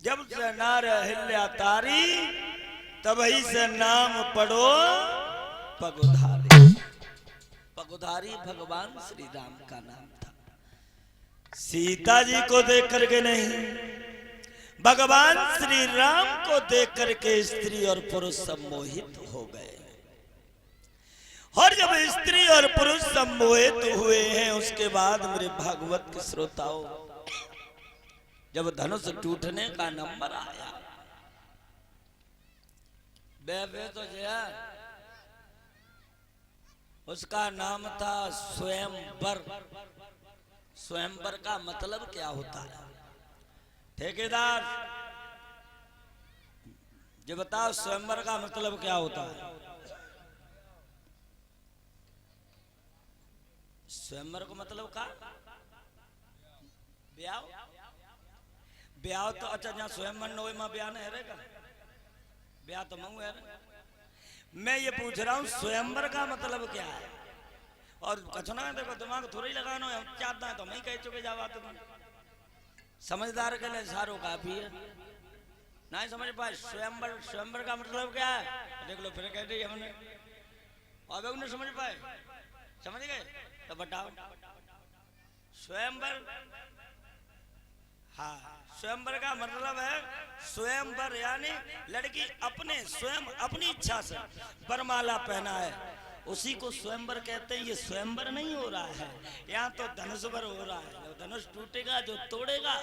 जब से नार हिल्या तारी तभी से नाम पढ़ो पगुधारी। पगुधारी भगवान श्री राम का नाम था। सीता जी को देख करके नहीं, भगवान श्री राम को देख करके स्त्री और पुरुष सम्मोहित हो गए। और जब स्त्री और पुरुष सम्मोहित हुए हैं उसके बाद मेरे भागवत के श्रोताओं, जब धनुष टूटने का नंबर आया, बेबे तो जया उसका नाम था स्वयंवर। स्वयंवर का मतलब क्या होता है? ठेकेदार जो बताओ स्वयंवर का मतलब क्या होता है? स्वयंवर को मतलब का ब्याह। ब्याह तो अच्छा जहाँ स्वयंवर न मां ब्याह नहीं रहेगा, ब्याह तो मंग है। मैं ये पूछ रहा हूँ स्वयंवर का मतलब क्या है? और कछना देखो दिमाग थोड़ा ही लगाना है, चाहता है तो मैं ही कह चुके जावा। तुम समझदार के लिए सारो काफी है, नहीं समझ पाए। स्वयंवर, स्वयंवर का मतलब क्या है? देख लो फिर कह दी हमने, और उन्हें समझ पाए, समझ गए तो बताओ। स्वयंवर, हाँ, स्वयंवर का मतलब है स्वयंवर यानी लड़की अपने स्वयं अपनी इच्छा से वरमाला पहना है, उसी को स्वयंवर कहते हैं। ये स्वयंवर नहीं हो रहा है, यहाँ तो धनुषवर हो रहा है। जो धनुष टूटेगा, जो तोड़ेगा,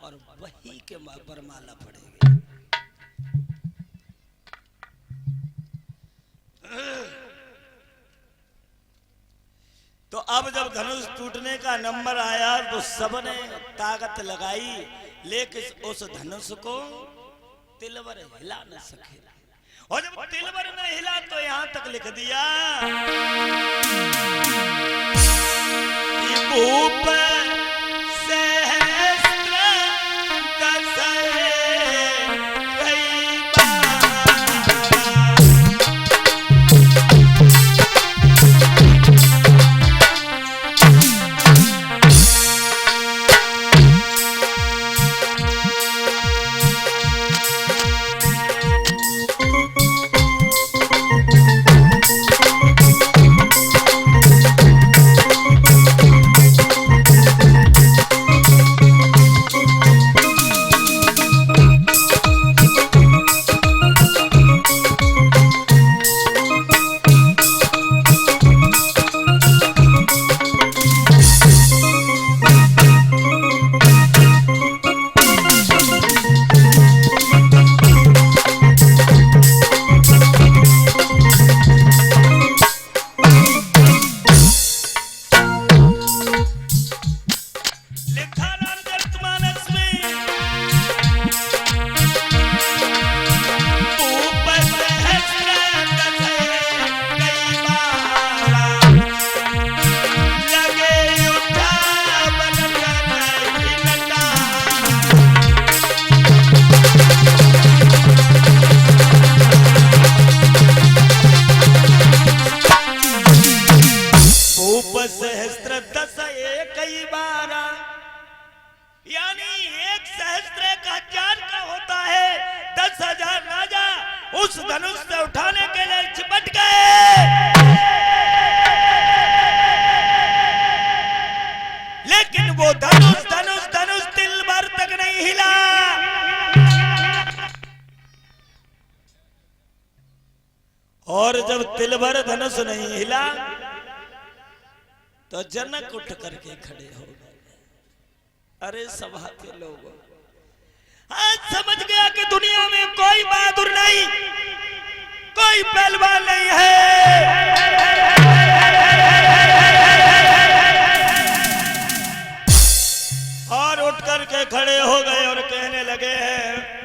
और वही के वरमाला पड़ेगी। तो अब जब धनुष टूटने का नंबर आया तो सबने ताकत लगाई, लेकिन उस धनुष को तिलवर हिला न सके। और जब तिलवर न हिला तो यहां तक लिख दिया कि भूप सहस्त्र दशे कई उस धनुष से उठाने के लिए चिपट गए, लेकिन वो धनुष धनुष धनुष तिल भर तक नहीं हिला। और जब तिल भर धनुष नहीं हिला तो जनक उठ करके खड़े हो गए। अरे सभा के लोगों, आज समझ गया कि दुनिया में कोई बहादुर नहीं, कोई पहलवान नहीं है। और उठ करके खड़े हो गए और कहने लगे हैं,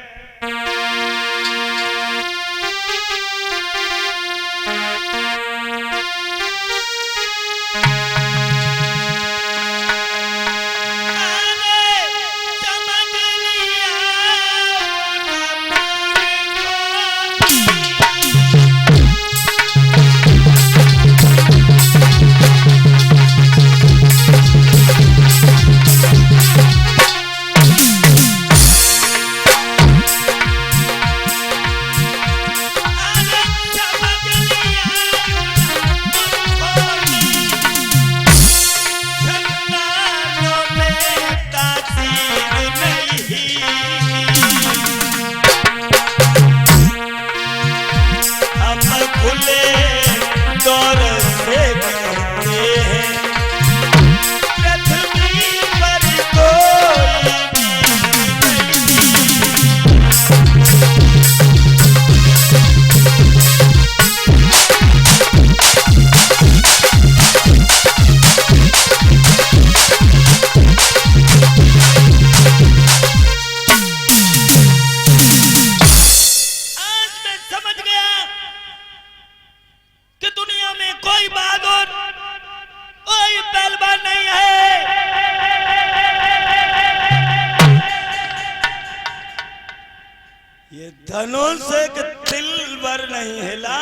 बर नहीं हिला।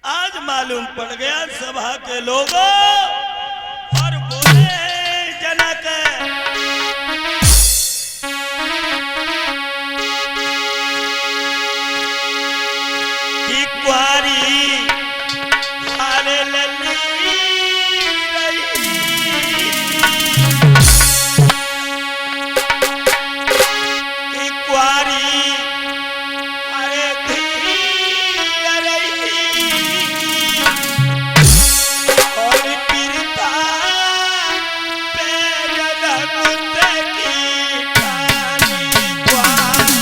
आज मालूम पड़ गया सभा के लोगों और बोले जनक की कुआरी हारे लली की कुआरी हारे और पीरता पे जनक की ठानी कुआरी।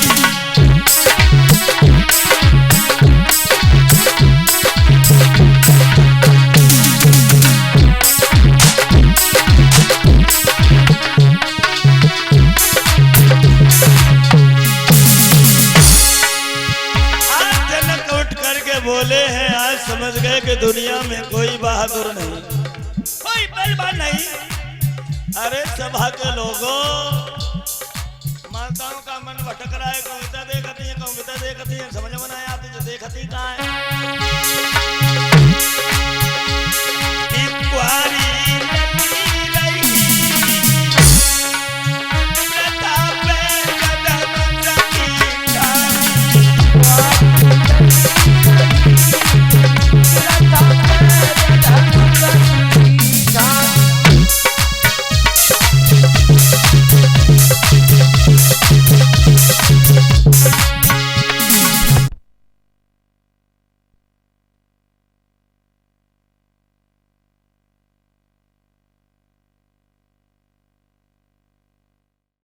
बोले हैं आज समझ गए कि दुनिया में कोई बहादुर नहीं, कोई बलवान नहीं। अरे सभा के लोगों, माताओं का मन भटक रहा है, कविता देखती है, कविता देखती है, समझ में नहीं आती जो देखती कहाँ है।